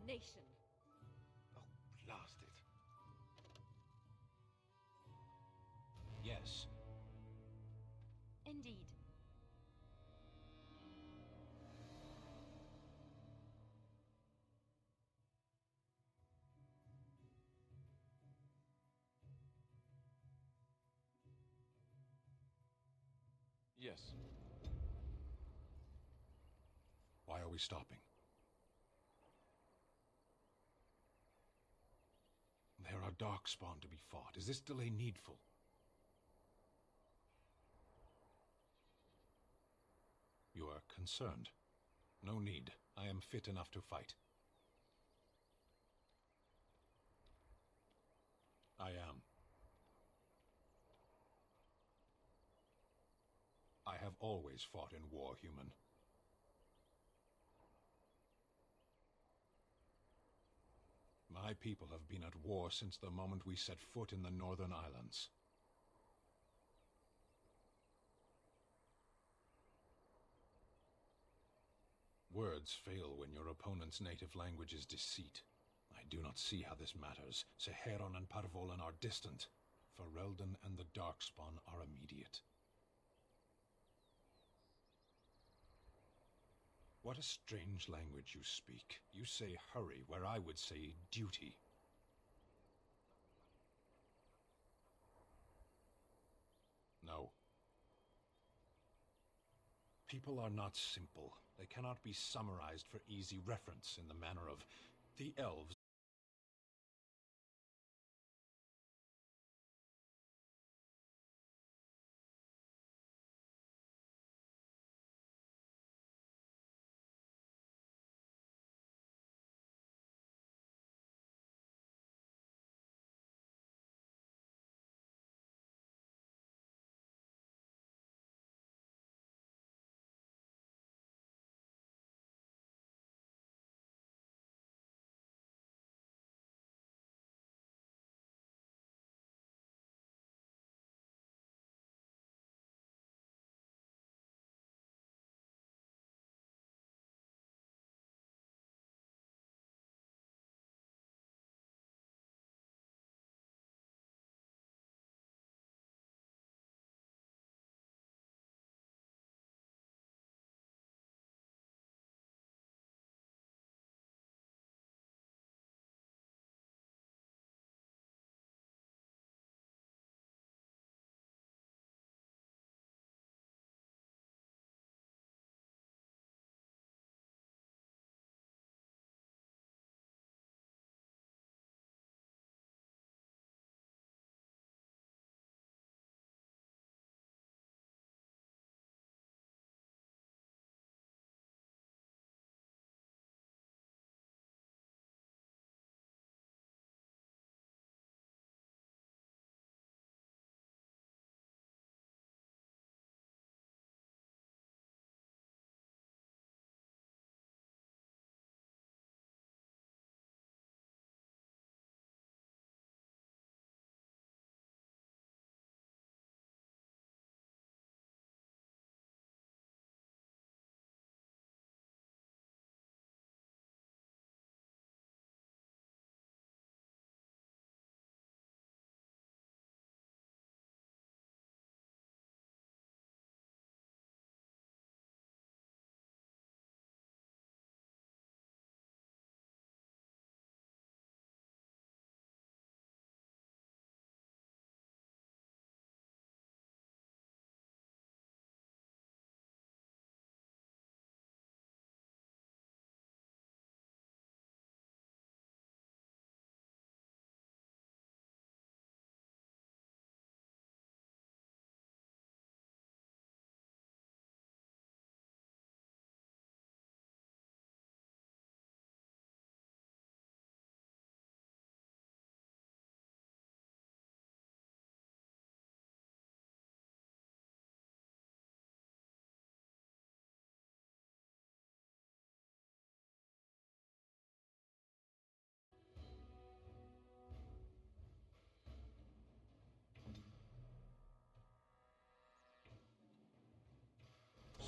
nation. Oh, blast it. Yes. Indeed. Yes. Why are we stopping? There are Darkspawn to be fought. Is this delay needful? You are concerned. No need. I am fit enough to fight. I am. I have always fought in war, human. My people have been at war since the moment we set foot in the Northern Islands. Words fail when your opponent's native language is deceit. I do not see how this matters. Seheron and Parvolan are distant. Ferelden and the Darkspawn are immediate. What a strange language you speak. You say hurry, where I would say duty. No. People are not simple. They cannot be summarized for easy reference in the manner of the elves.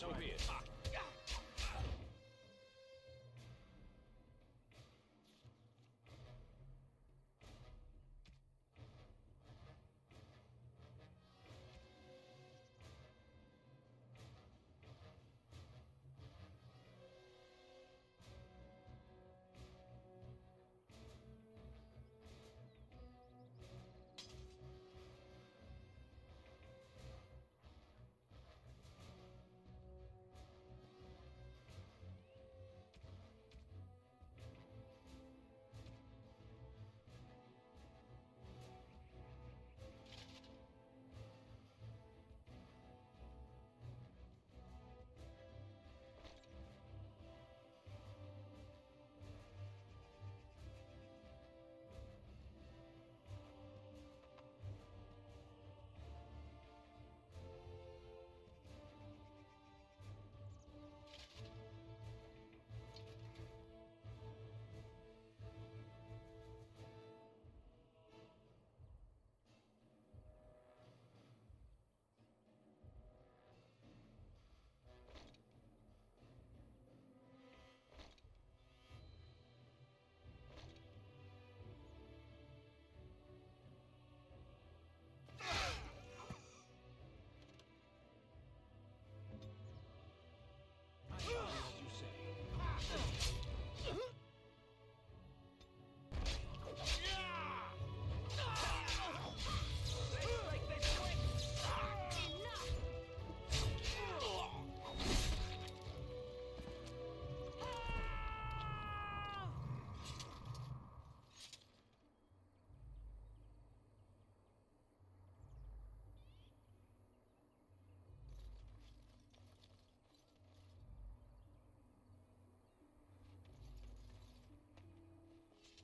So be it.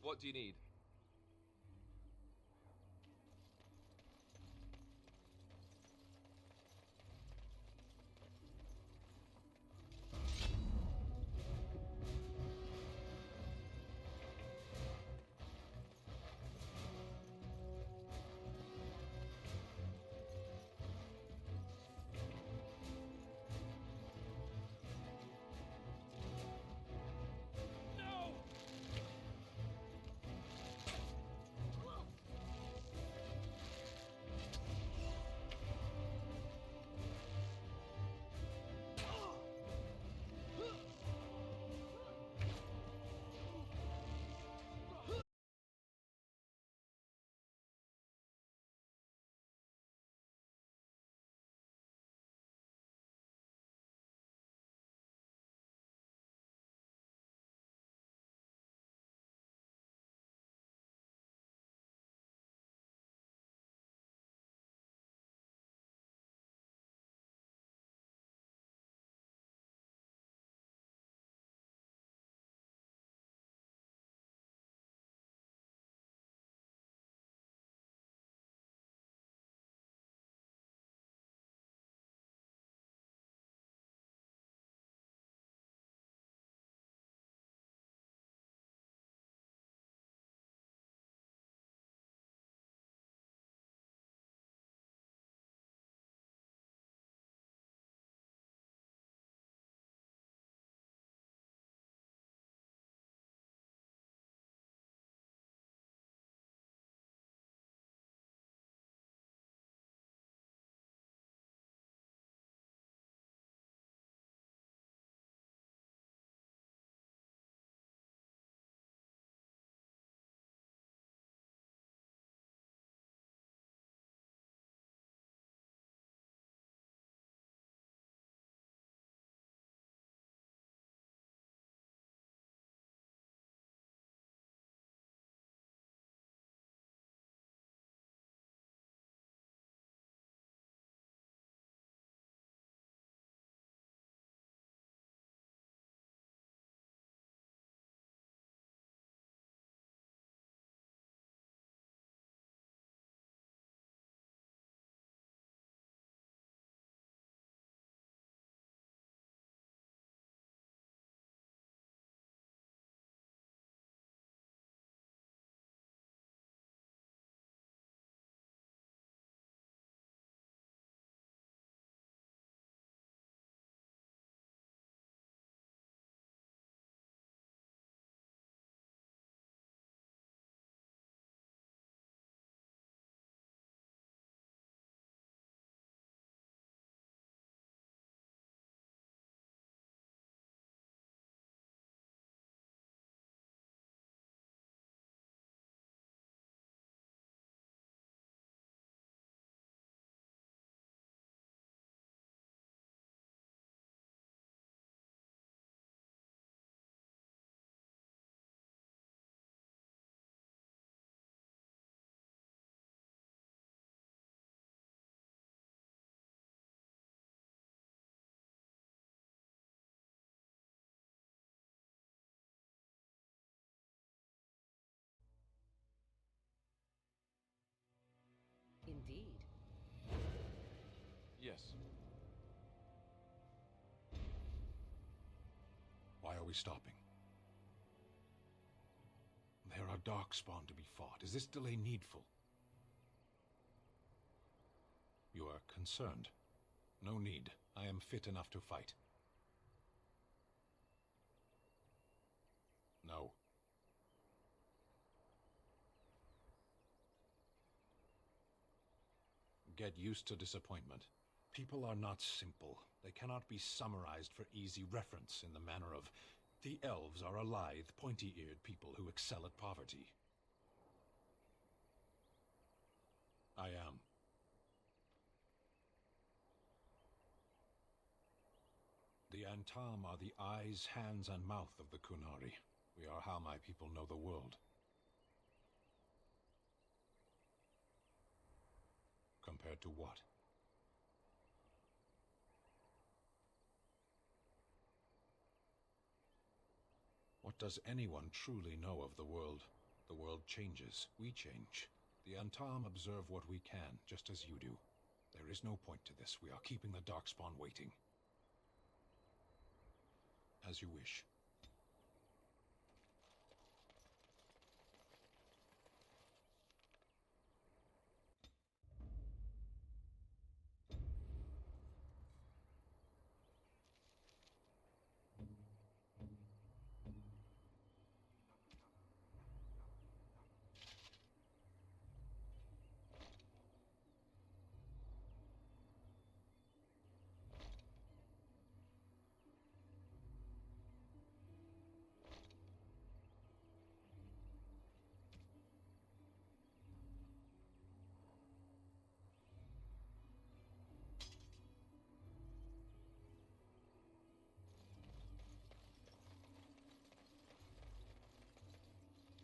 What do you need? Indeed. Yes. Why are we stopping? There are Darkspawn to be fought. Is this delay needful? You are concerned. No need. I am fit enough to fight. No. Get used to disappointment. People are not simple. They cannot be summarized for easy reference in the manner of, the elves are a lithe, pointy-eared people who excel at poverty. I am. The Antam are the eyes, hands, and mouth of the Kunari. We are how my people know the world. Compared to what? What does anyone truly know of the world? The world changes. We change. The Antam observe what we can, just as you do. There is no point to this. We are keeping the Darkspawn waiting. As you wish.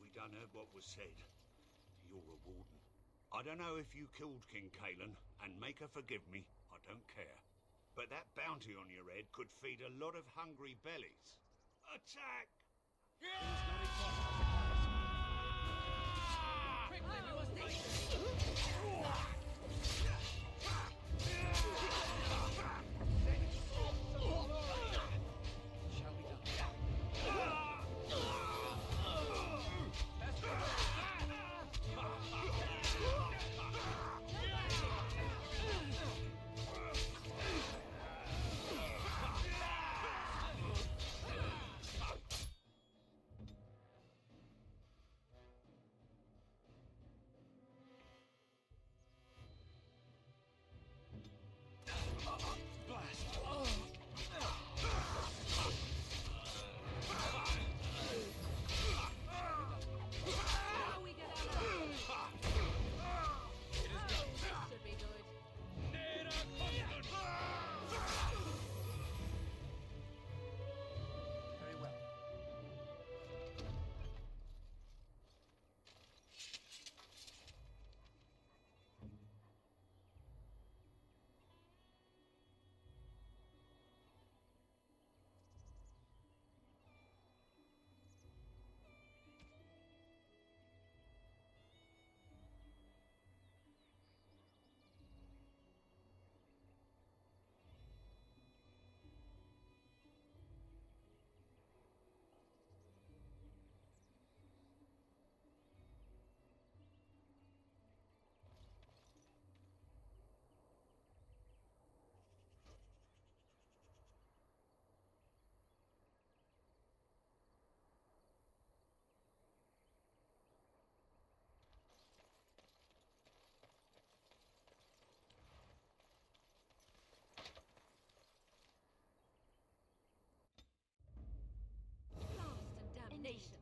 We done heard what was said. You're a warden. I don't know if you killed King Kalen, and make her forgive me, I don't care. But that bounty on your head could feed a lot of hungry bellies. Attack! Quickly, we must take Shall we done? Now we get out of This should be good. Very well. Blast and damnation.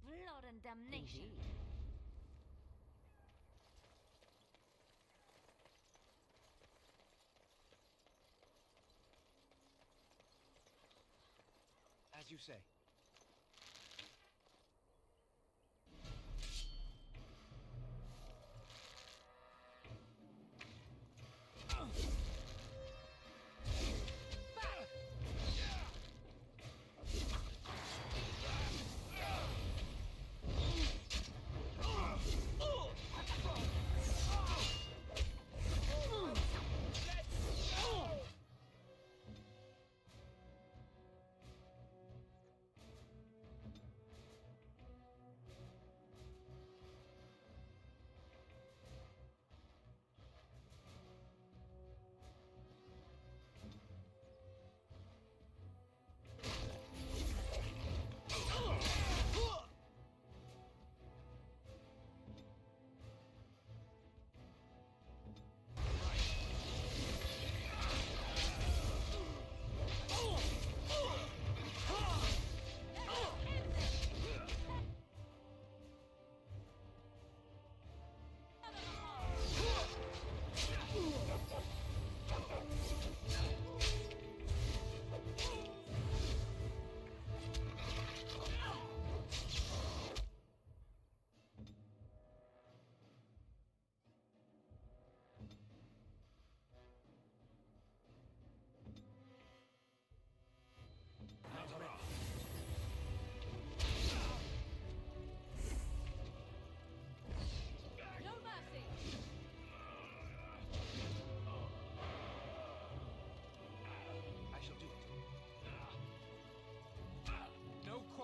Blood and damnation. As you say.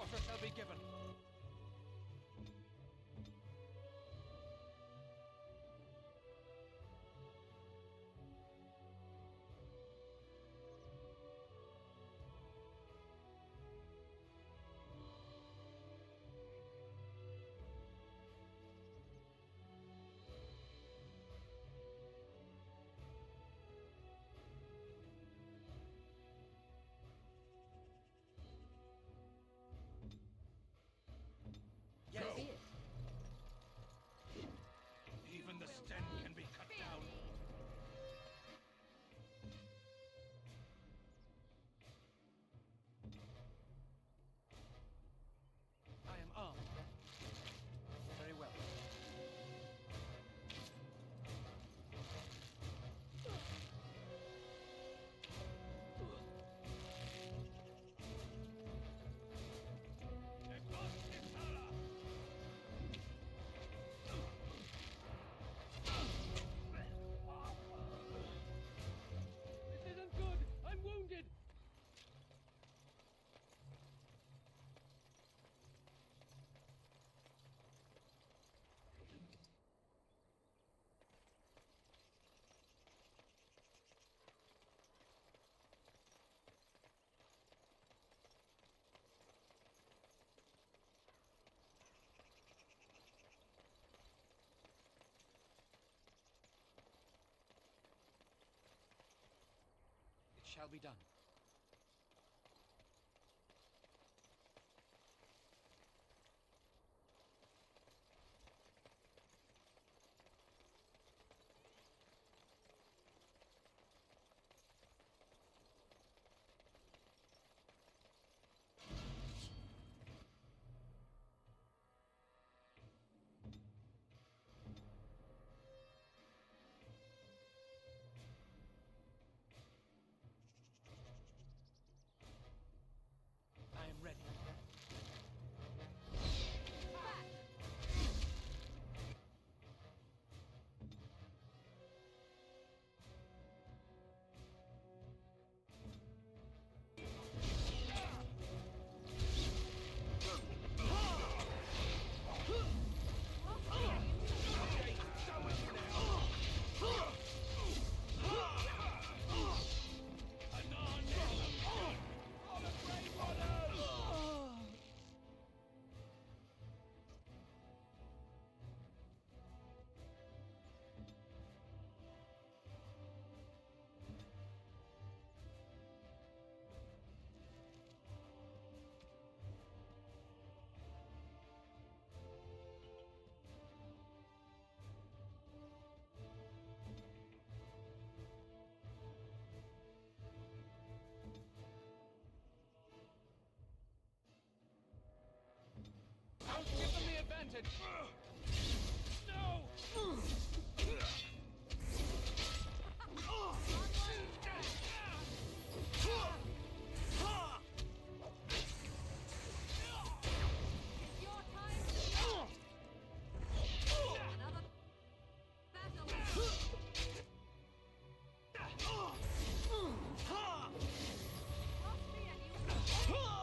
Order shall be given. So be it. Even the stem can be cut down. I am armed. Very well. This isn't good. I'm wounded. It shall be done. I am ready. Don't give them the advantage! No! It's your time to shine. Another battle. Cross me and you will.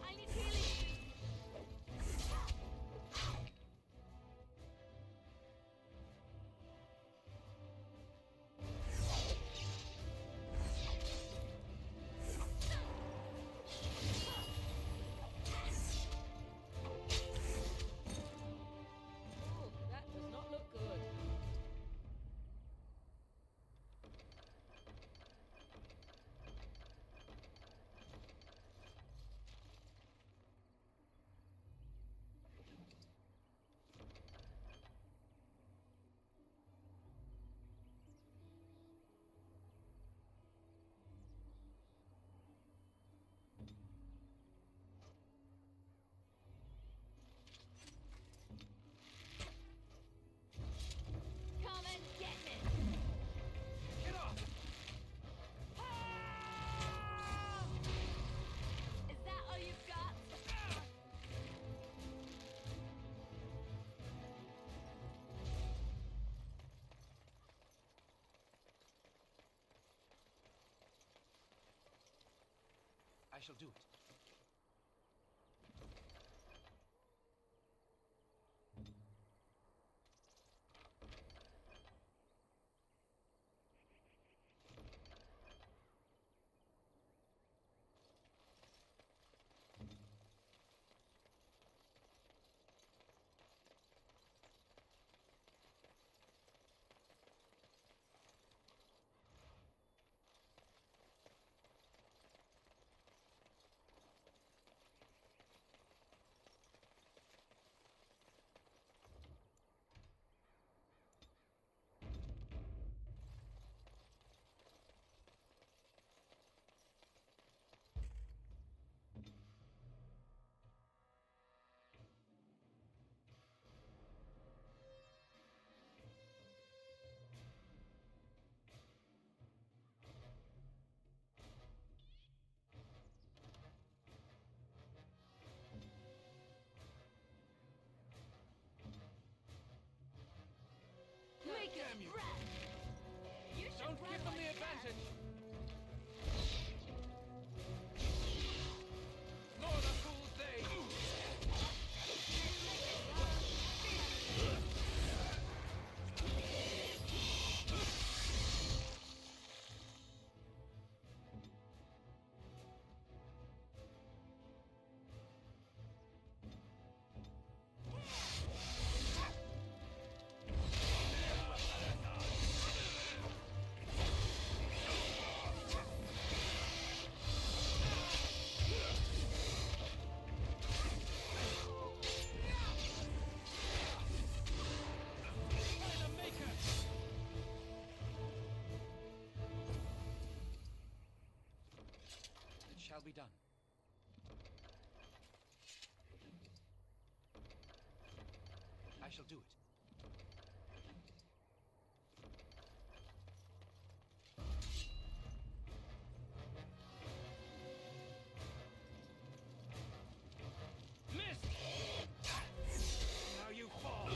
I need healing. Oh, that does not look good. Come and get it! Get off! Is that all you've got? I shall do it. Make damn it you. breath! You should Don't run give them like the that. advantage! Nor the fools they! By the Maker! It shall be done. I shall do it. Missed! Now you fall!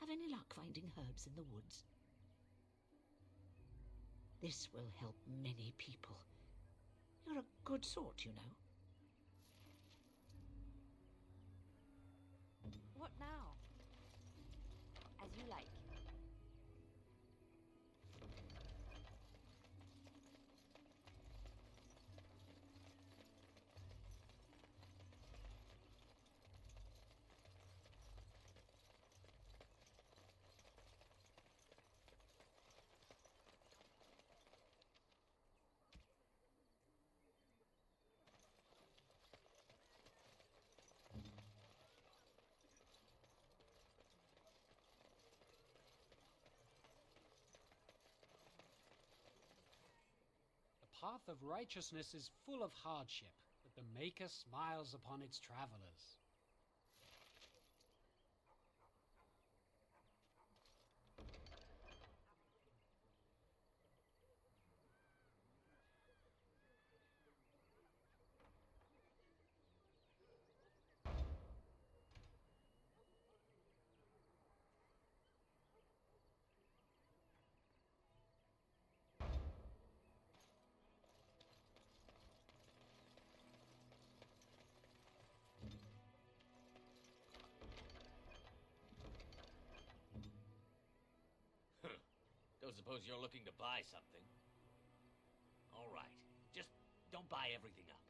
Have any luck finding herbs in the woods? This will help many people. You're a good sort, you know. What now? As you like. The path of righteousness is full of hardship, but the Maker smiles upon its travelers. Don't suppose you're looking to buy something? All right. Just don't buy everything up.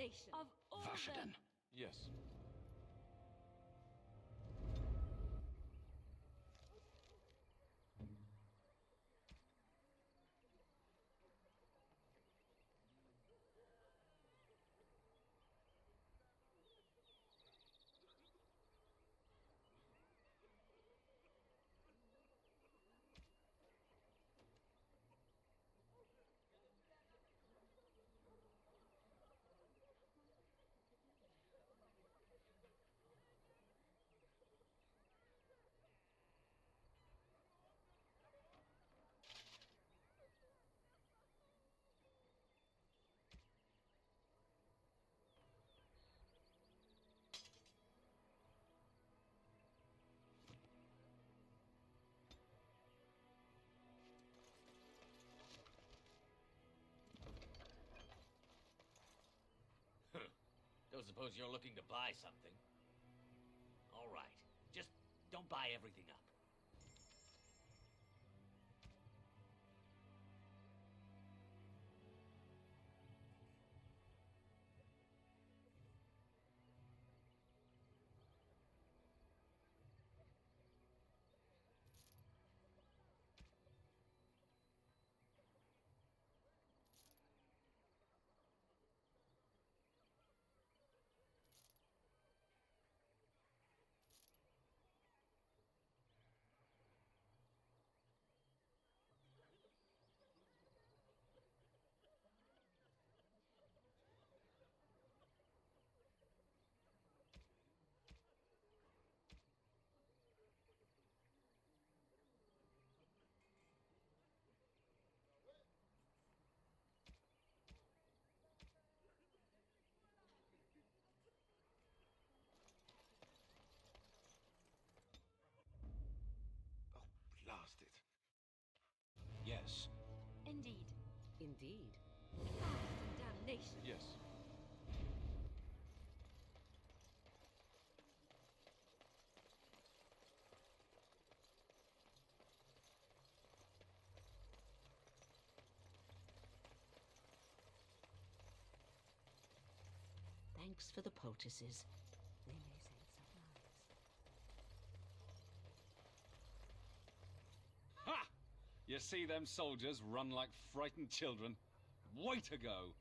damnation! Of all Vashaden. them! Yes. Don't suppose you're looking to buy something? All right. Just don't buy everything up. Oh, blast it. Yes. Indeed. Indeed. Damnation! Yes. Thanks for the poultices. They may save some lives. Ha! You see them soldiers run like frightened children? Way to go!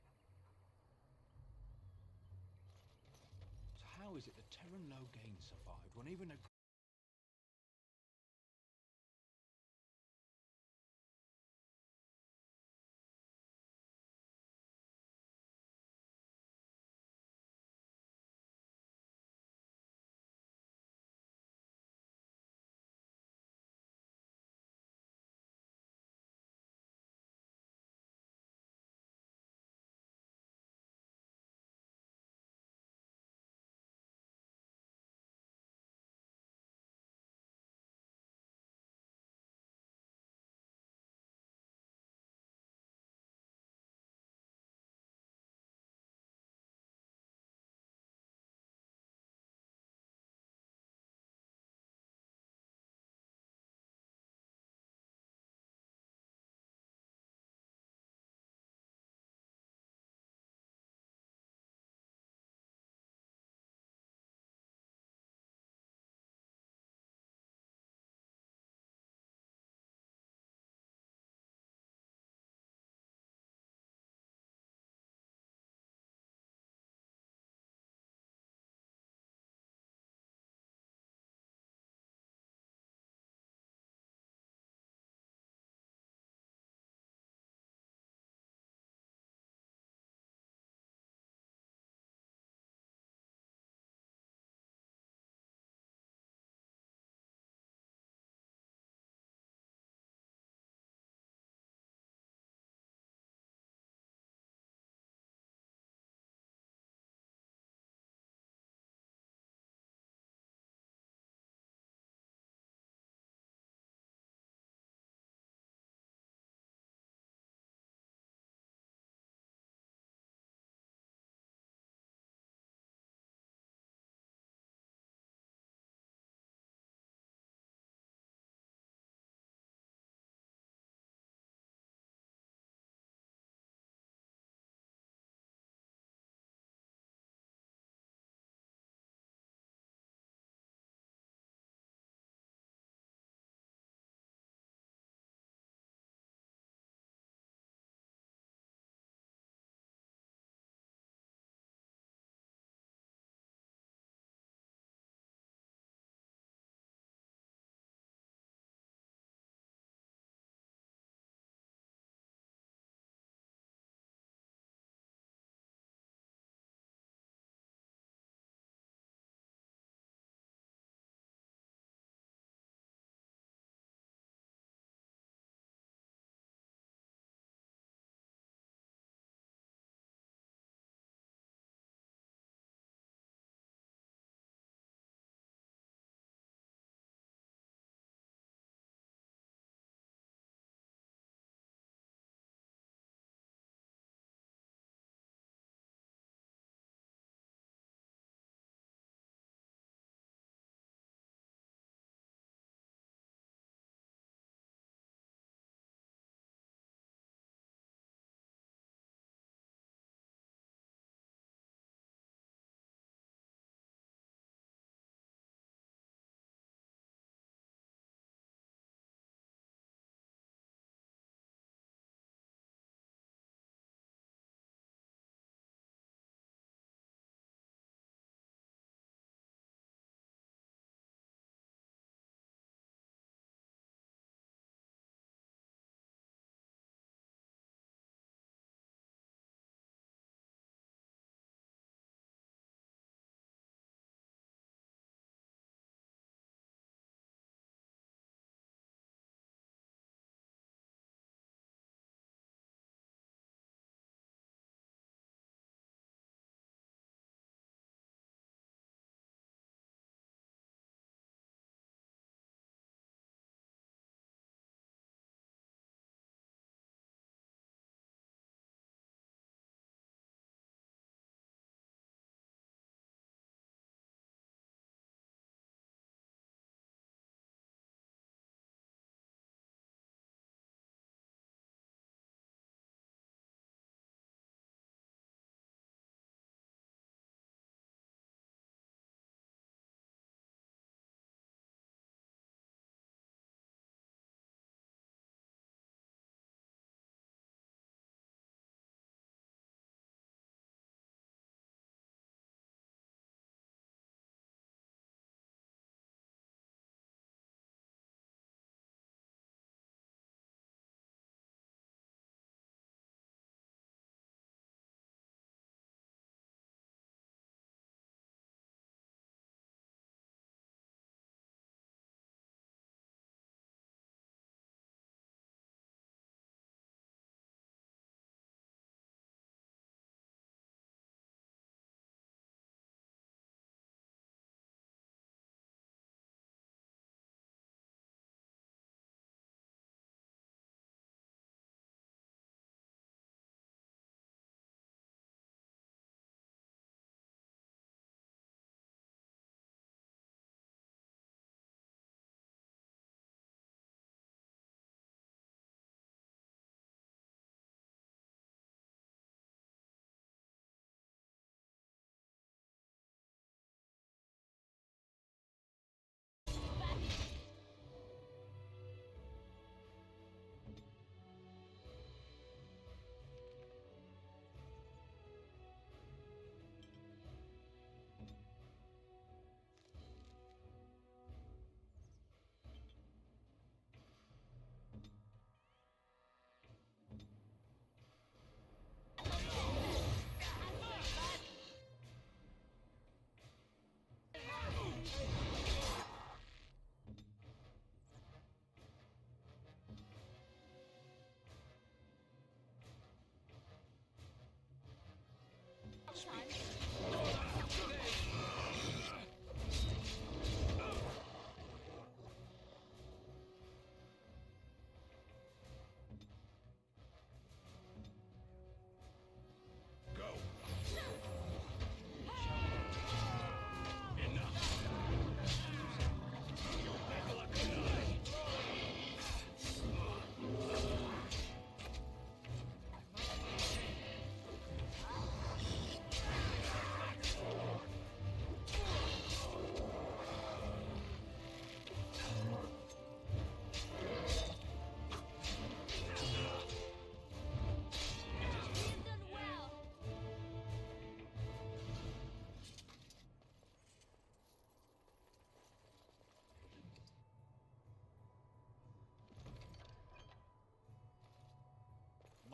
So how is it that Terran Logain survived when even a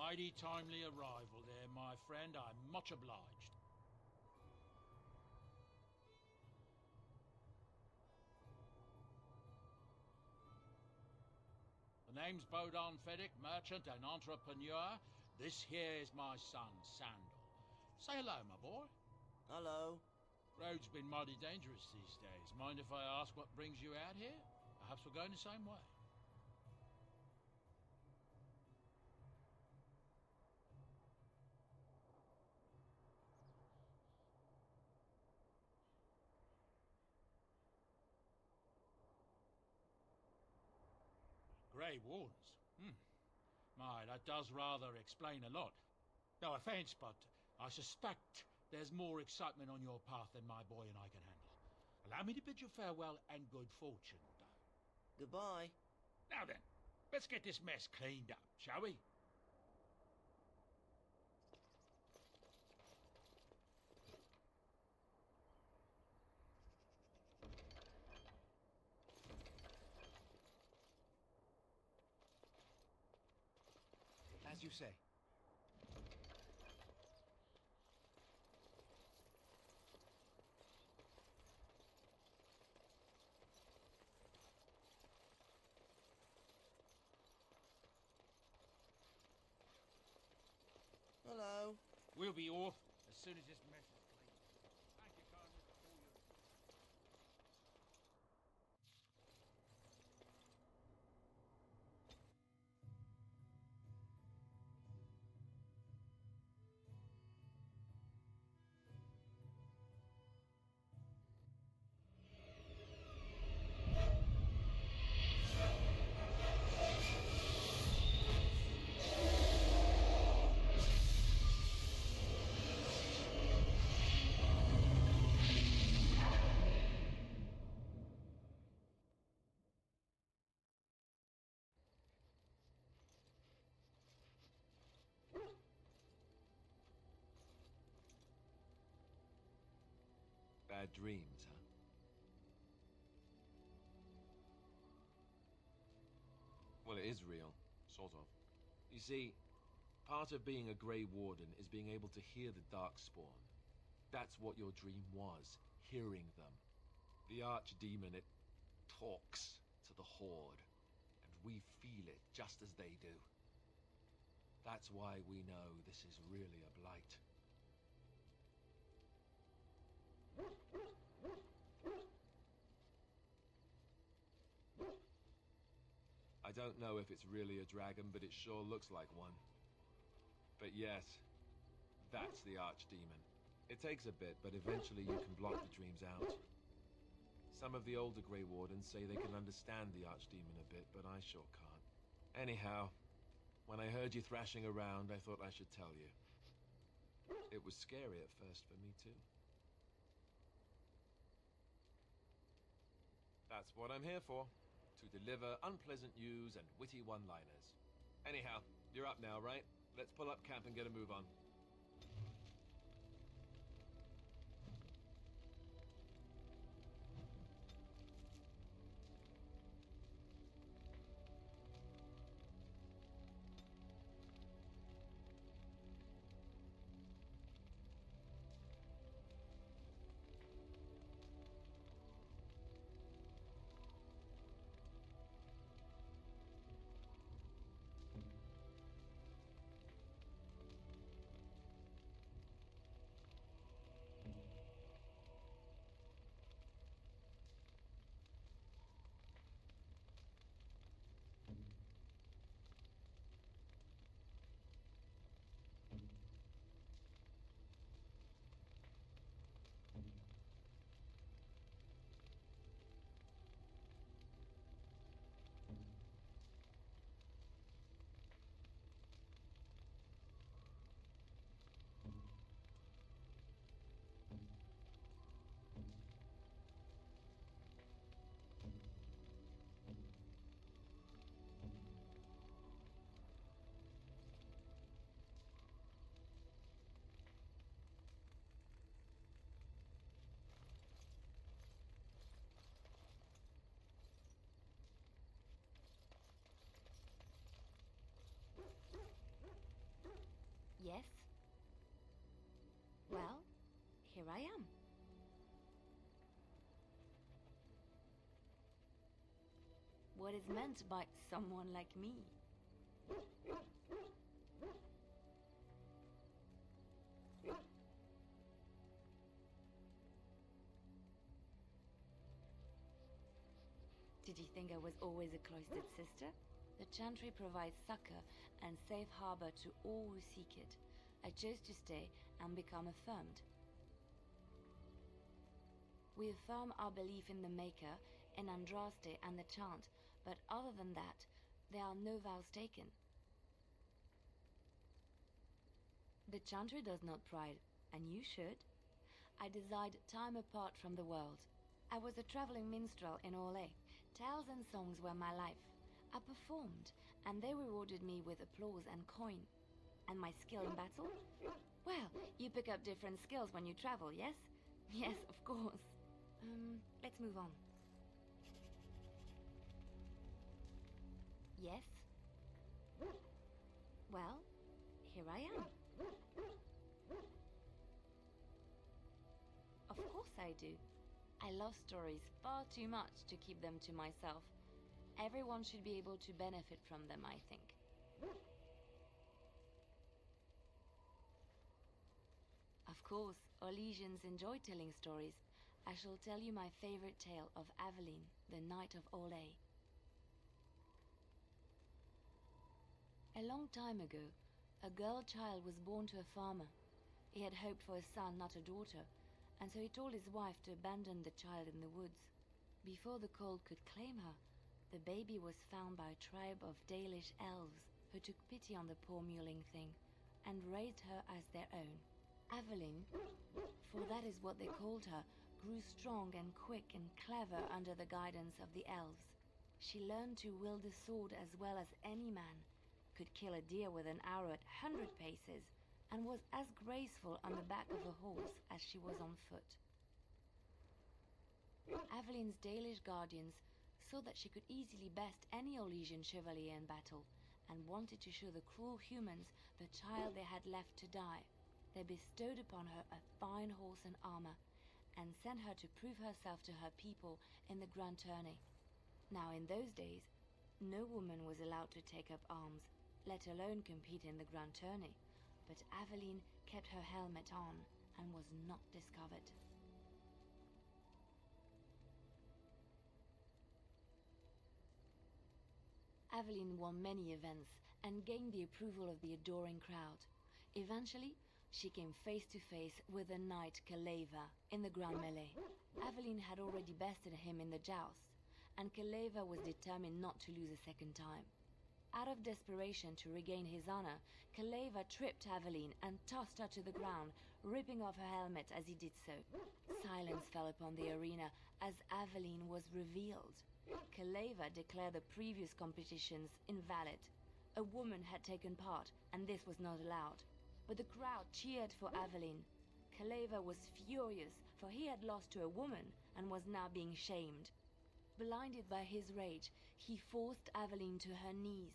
Mighty timely arrival there, my friend. I'm much obliged. The name's Bodon Feddick, merchant and entrepreneur. This here is my son, Sandal. Say hello, my boy. Hello. Road's been mighty dangerous these days. Mind if I ask what brings you out here? Perhaps we're going the same way. Grey Wardens? My, that does rather explain a lot. No offence, but I suspect there's more excitement on your path than my boy and I can handle. Allow me to bid you farewell and good fortune, though. Goodbye. Now then, let's get this mess cleaned up, shall we? As you say. Hello. We'll be off as soon as this mess is clean. Thank you kindly for all your... Bad dreams, huh? Well, it is real, sort of. You see, part of being a Grey Warden is being able to hear the Darkspawn. That's what your dream was, hearing them. The Archdemon, it talks to the Horde, and we feel it just as they do. That's why we know this is really a blight. I don't know if it's really a dragon, but it sure looks like one. But yes, that's the Archdemon. It takes a bit, but eventually you can block the dreams out. Some of the older Grey Wardens say they can understand the Archdemon a bit, but I sure can't. Anyhow, when I heard you thrashing around, I thought I should tell you. It was scary at first for me too. That's what I'm here for. To deliver unpleasant news and witty one-liners. Anyhow, you're up now, right? Let's pull up camp and get a move on. Yes? Well, here I am. What is meant by someone like me? Did you think I was always a cloistered sister? The Chantry provides succor and safe harbor to all who seek it. I chose to stay and become affirmed. We affirm our belief in the Maker, in Andraste and the Chant, but other than that, there are no vows taken. The Chantry does not pride, and you should. I desired time apart from the world. I was a traveling minstrel in Orlais. Tales and songs were my life. I performed, and they rewarded me with applause and coin. And my skill in battle? Well, you pick up different skills when you travel, yes? Yes, of course. Let's move on. Yes? Well, here I am. Of course I do. I love stories far too much to keep them to myself. Everyone should be able to benefit from them, I think. Of course, Orlesians enjoy telling stories. I shall tell you my favorite tale of Aveline, the Knight of Orlais. A long time ago, a girl child was born to a farmer. He had hoped for a son, not a daughter, and so he told his wife to abandon the child in the woods. Before the cold could claim her, the baby was found by a tribe of Dalish elves who took pity on the poor mewling thing and raised her as their own. Aveline, for that is what they called her, grew strong and quick and clever under the guidance of the elves. She learned to wield a sword as well as any man, could kill a deer with an arrow at 100 paces, and was as graceful on the back of a horse as she was on foot. Aveline's Dalish guardians saw that she could easily best any Orlesian chevalier in battle, and wanted to show the cruel humans the child they had left to die. They bestowed upon her a fine horse and armor, and sent her to prove herself to her people in the Grand Tourney. Now in those days, no woman was allowed to take up arms, let alone compete in the Grand Tourney, but Aveline kept her helmet on and was not discovered. Aveline won many events and gained the approval of the adoring crowd. Eventually, she came face to face with the knight Kaleva in the Grand Melee. Aveline had already bested him in the jousts, and Kaleva was determined not to lose a second time. Out of desperation to regain his honor, Kaleva tripped Aveline and tossed her to the ground, ripping off her helmet as he did so. Silence fell upon the arena as Aveline was revealed. Kaleva declared the previous competitions invalid. A woman had taken part, and this was not allowed. But the crowd cheered for Aveline. Kaleva was furious, for he had lost to a woman and was now being shamed. Blinded by his rage, he forced Aveline to her knees.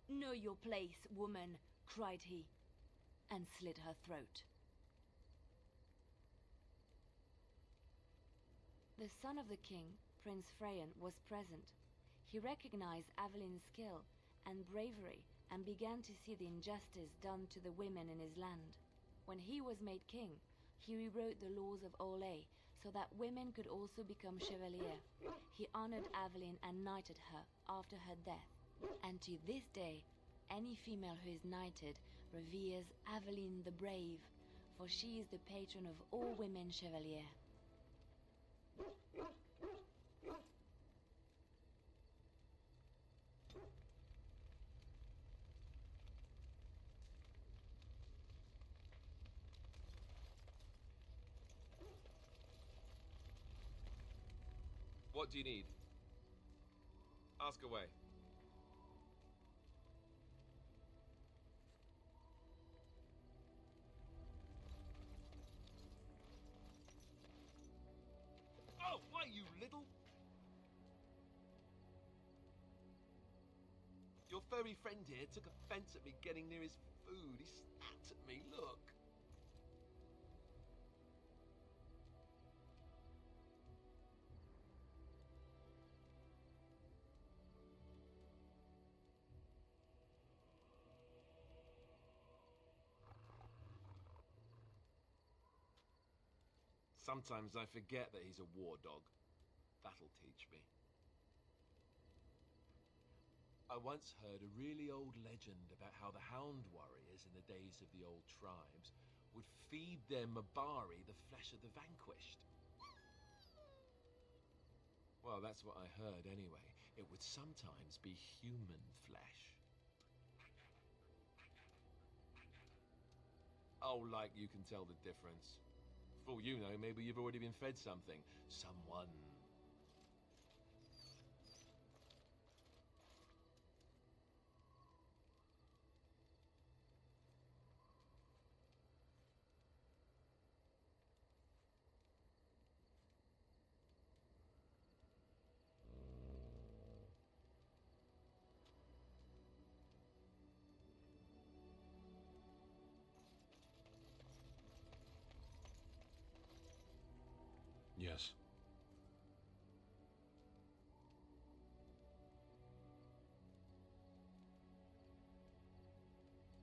"Know your place, woman," cried he, and slit her throat. The son of the king, Prince Freyan, was present. He recognized Aveline's skill and bravery and began to see the injustice done to the women in his land. When he was made king, he rewrote the laws of Orlais so that women could also become chevalier. He honored Aveline and knighted her after her death. And to this day, any female who is knighted reveres Aveline the Brave, for she is the patron of all women chevalier. What do you need? Ask away. Oh, why, you little... You're furry friend here took offense at me getting near his food. He snapped at me, look. Sometimes I forget that he's a war dog. That'll teach me. I once heard a really old legend about how the Hound warriors in the days of the old tribes would feed their Mabari the flesh of the vanquished. Well, that's what I heard anyway. It would sometimes be human flesh. Oh, like you can tell the difference. For all you know, maybe you've already been fed something. Someone. Yes.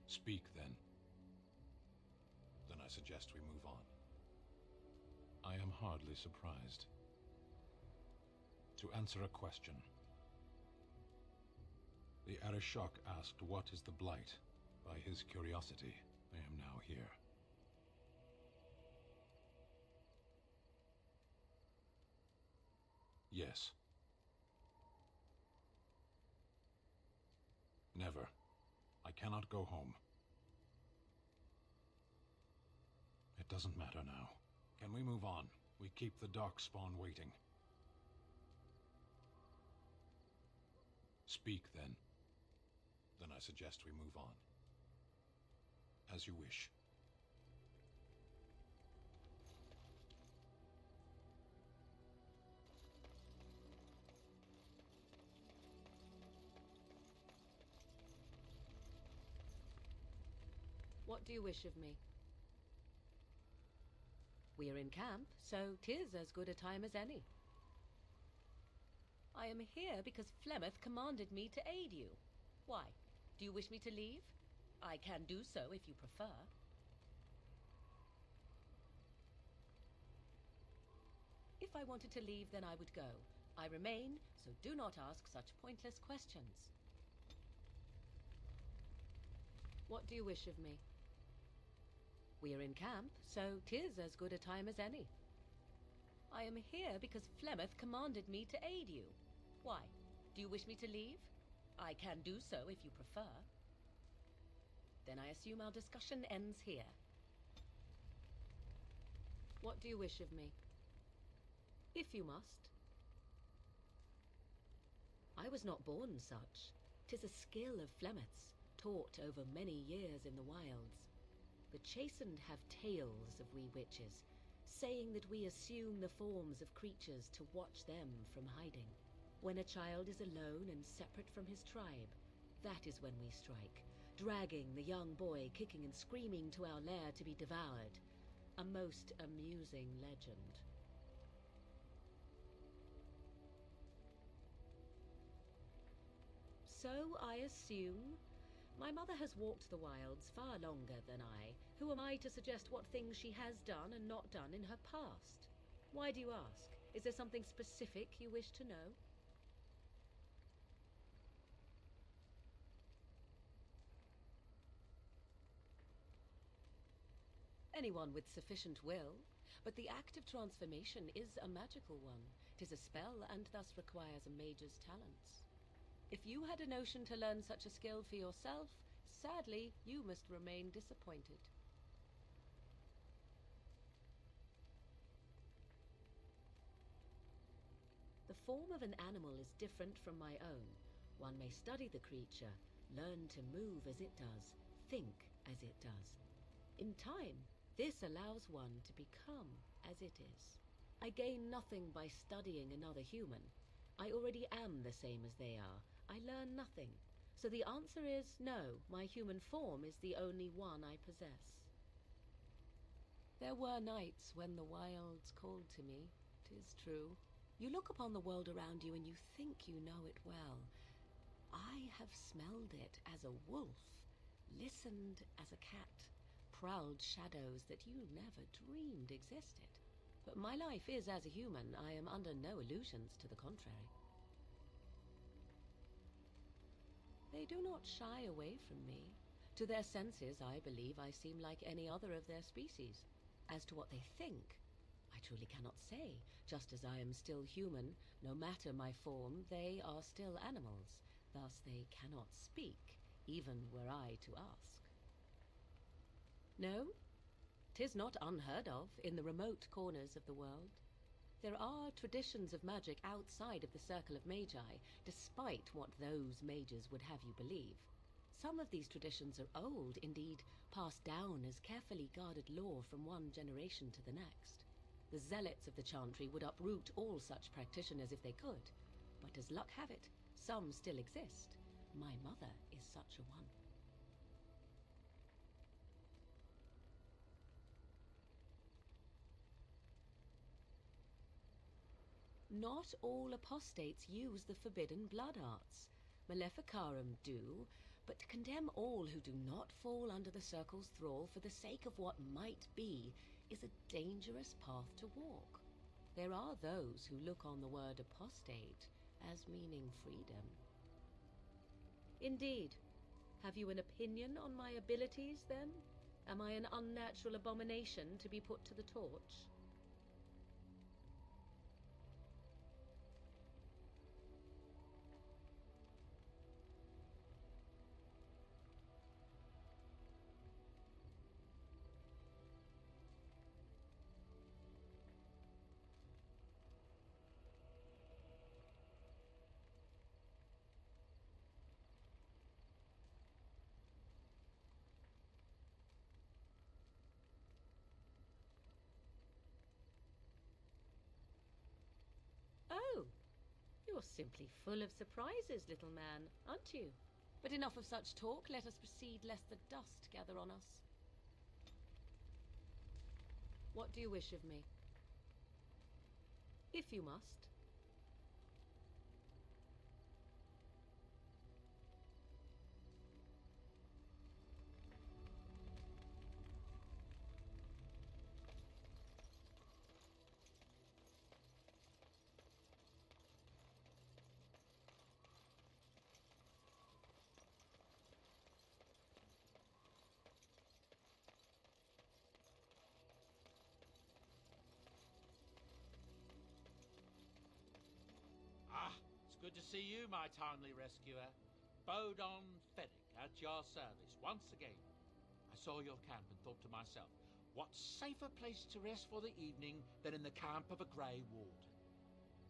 Speak, then. Then I suggest we move on. I am hardly surprised. To answer a question. The Arishok asked what is the Blight. By his curiosity, I am now here. Yes. Never. I cannot go home. It doesn't matter now. Can we move on? We keep the Darkspawn waiting. Speak, then. Then I suggest we move on. As you wish. What do you wish of me? We are in camp, so 'tis as good a time as any. I am here because Flemeth commanded me to aid you. Why? Do you wish me to leave? I can do so if you prefer. If I wanted to leave, then I would go. I remain, so do not ask such pointless questions. What do you wish of me? We are in camp, so 'tis as good a time as any. I am here because Flemeth commanded me to aid you. Why? Do you wish me to leave? I can do so if you prefer. Then I assume our discussion ends here. What do you wish of me? If you must. I was not born such. 'Tis a skill of Flemeth's, taught over many years in the wilds. The chastened have tales of we witches, saying that we assume the forms of creatures to watch them from hiding. When a child is alone and separate from his tribe, that is when we strike, dragging the young boy kicking and screaming to our lair to be devoured. A most amusing legend. So I assume. My mother has walked the wilds far longer than I. Who am I to suggest what things she has done and not done in her past? Why do you ask? Is there something specific you wish to know? Anyone with sufficient will, but the act of transformation is a magical one. 'Tis a spell and thus requires a mage's talents. If you had a notion to learn such a skill for yourself, sadly, you must remain disappointed. The form of an animal is different from my own. One may study the creature, learn to move as it does, think as it does. In time, this allows one to become as it is. I gain nothing by studying another human. I already am the same as they are. I learn nothing. So the answer is no, my human form is the only one I possess. There were nights when the wilds called to me, 'tis true. You look upon the world around you and you think you know it well. I have smelled it as a wolf, listened as a cat, prowled shadows that you never dreamed existed. But my life is as a human. I am under no illusions to the contrary. They do not shy away from me. To their senses, I believe I seem like any other of their species. As to what they think, I truly cannot say. Just as I am still human, no matter my form, they are still animals. Thus they cannot speak, even were I to ask. No, 'tis not unheard of in the remote corners of the world. There are traditions of magic outside of the circle of magi, despite what those mages would have you believe. Some of these traditions are old, indeed, passed down as carefully guarded lore from one generation to the next. The zealots of the chantry would uproot all such practitioners if they could, but as luck have it, some still exist. My mother is such a one. Not all apostates use the forbidden blood arts. Maleficarum do, but to condemn all who do not fall under the circle's thrall for the sake of what might be is a dangerous path to walk. There are those who look on the word apostate as meaning freedom. Indeed. Have you an opinion on my abilities, then? Am I an unnatural abomination to be put to the torch? Oh, you're simply full of surprises, little man, aren't you? But enough of such talk. Let us proceed, lest the dust gather on us. What do you wish of me? If you must. Good to see you, my timely rescuer. Bodon Fenwick, at your service, once again. I saw your camp and thought to myself, what safer place to rest for the evening than in the camp of a Grey Warden?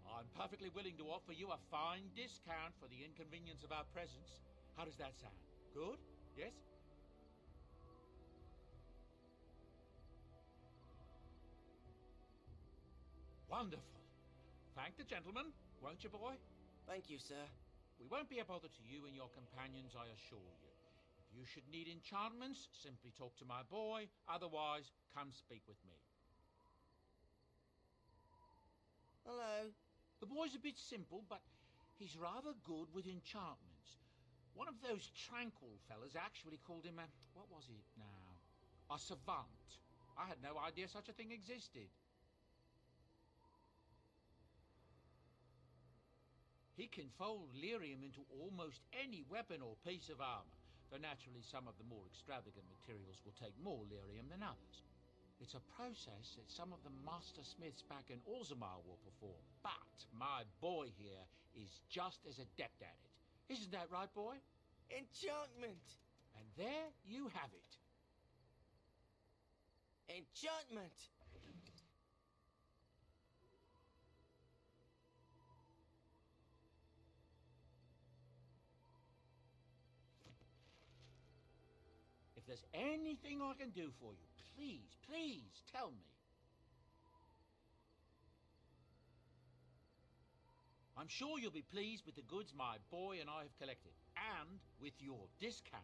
I'm perfectly willing to offer you a fine discount for the inconvenience of our presence. How does that sound? Good? Yes? Wonderful. Thank the gentleman, won't you, boy? Thank you, sir. We won't be a bother to you and your companions, I assure you. If you should need enchantments, simply talk to my boy. Otherwise, come speak with me. Hello. The boy's a bit simple, but he's rather good with enchantments. One of those tranquil fellas actually called him a... what was it now? A savant. I had no idea such a thing existed. He can fold lyrium into almost any weapon or piece of armor, though naturally some of the more extravagant materials will take more lyrium than others. It's a process that some of the master smiths back in Orzammar will perform, but my boy here is just as adept at it. Isn't that right, boy? Enchantment! And there you have it. Enchantment! If there's anything I can do for you, please tell me. I'm sure you'll be pleased with the goods my boy and I have collected, and with your discount.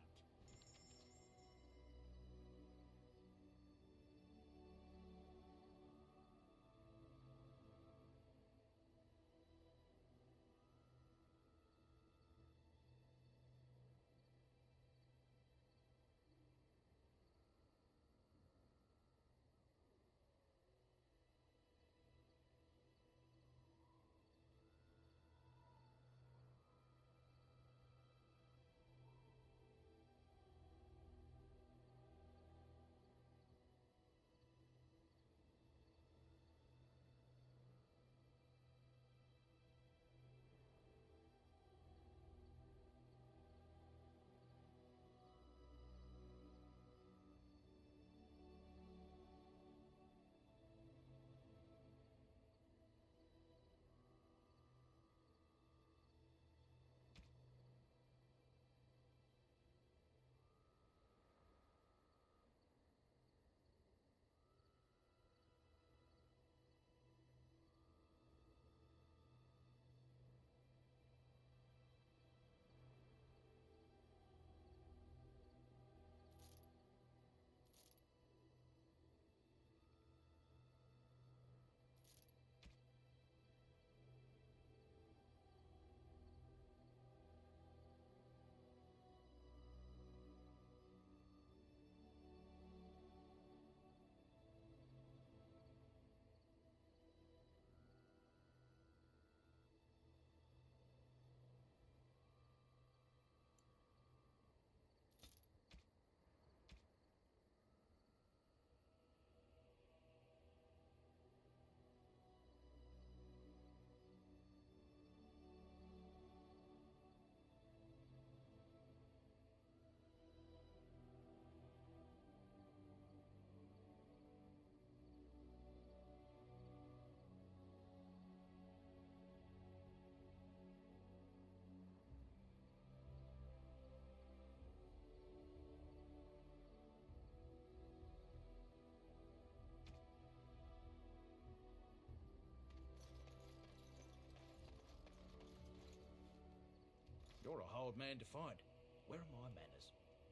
You're a hard man to find. Where are my manners?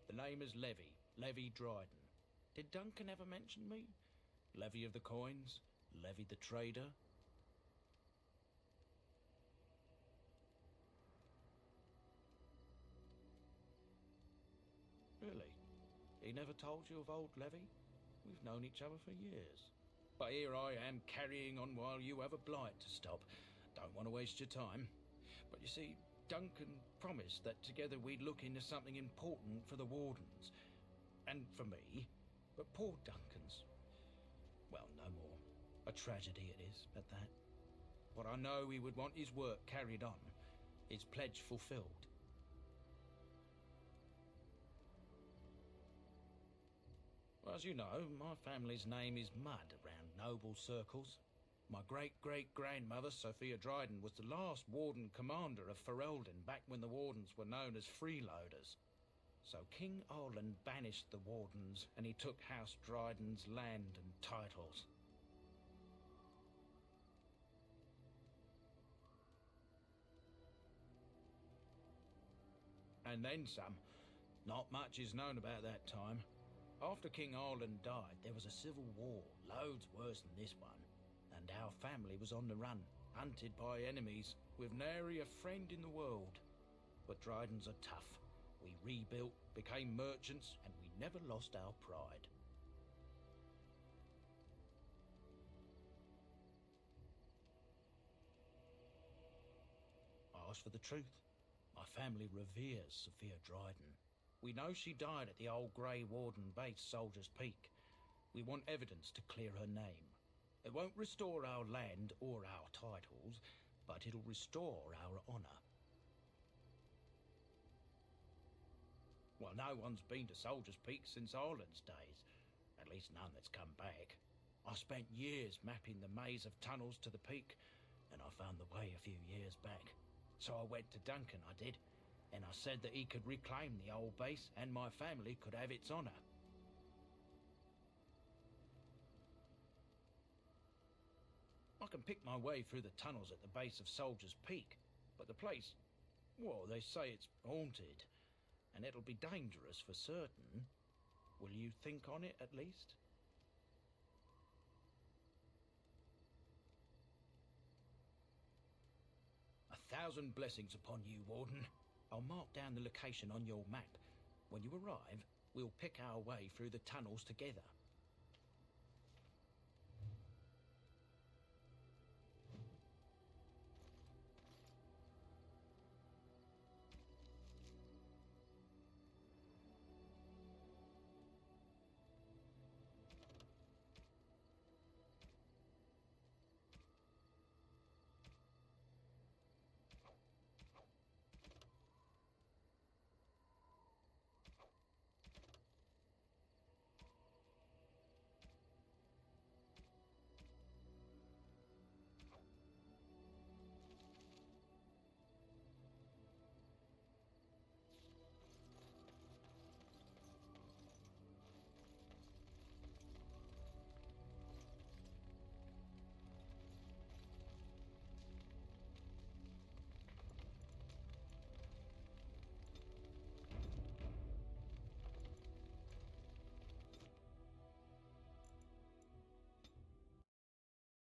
The name is Levy, Levy Dryden. Did Duncan ever mention me? Levy of the coins? Levy the trader? Really? He never told you of old Levy? We've known each other for years. But here I am carrying on while you have a blight to stop. Don't want to waste your time. But you see, Duncan promised that together we'd look into something important for the Wardens. And for me. But poor Duncan's... well, no more. A tragedy it is, at that. But I know he would want his work carried on. His pledge fulfilled. Well, as you know, my family's name is mud around noble circles. My great-great-grandmother, Sophia Dryden, was the last Warden commander of Ferelden back when the Wardens were known as freeloaders. So King Arland banished the Wardens, and he took House Dryden's land and titles. And then some. Not much is known about that time. After King Arland died, there was a civil war, loads worse than this one. And our family was on the run, hunted by enemies, with nary a friend in the world. But Drydens are tough. We rebuilt, became merchants, and we never lost our pride. Ask for the truth. My family reveres Sophia Dryden. We know she died at the old Grey Warden base, Soldier's Peak. We want evidence to clear her name. It won't restore our land or our titles, but it'll restore our honour. Well, no one's been to Soldier's Peak since Arland's days. At least none that's come back. I spent years mapping the maze of tunnels to the peak, and I found the way a few years back. So I went to Duncan, I did, and I said that he could reclaim the old base and my family could have its honour. I I can pick my way through the tunnels at the base of Soldier's Peak, but the place, well, they say it's haunted, and it'll be dangerous for certain. Will you think on it at least? A thousand blessings upon you, Warden. I'll mark down the location on your map. When you arrive, we'll pick our way through the tunnels together.